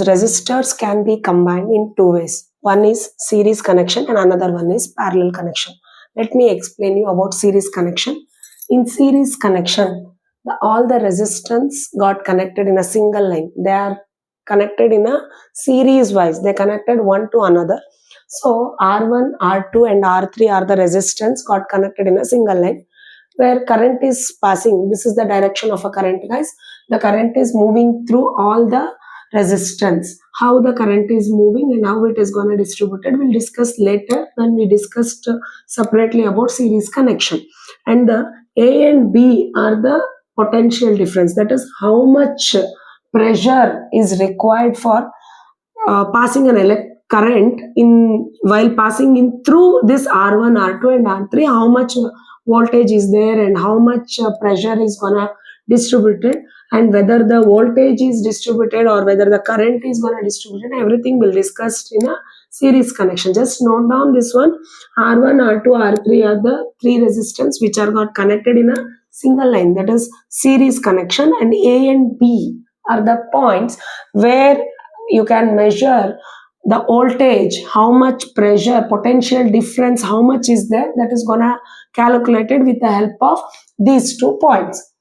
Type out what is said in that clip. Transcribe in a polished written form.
Resistors can be combined in two ways. One is series connection and another one is parallel connection. Let me explain you about series connection. In series connection, all the resistance got connected in a single line. They are connected in a series wise. They connected one to another. So R1, R2 and R3 are the resistance got connected in a single line where current is passing. This is the direction of a current, guys. The current is moving through all the resistance. How the current is moving and how it is going to distributed, we'll discuss later when we discussed separately about series connection. And the A and B are the potential difference. That is how much pressure is required for passing an current in while passing in through this R1, R2 and R3, how much voltage is there and how much pressure is gonna distributed, and whether the voltage is distributed or whether the current is gonna distributed, everything will discussed in a series connection. Just note down this one. R1, R2, R3 are the three resistance which are got connected in a single line, that is series connection, and A and B are the points where you can measure the voltage, how much pressure, potential difference, how much is there, that is gonna calculated with the help of these 2 points.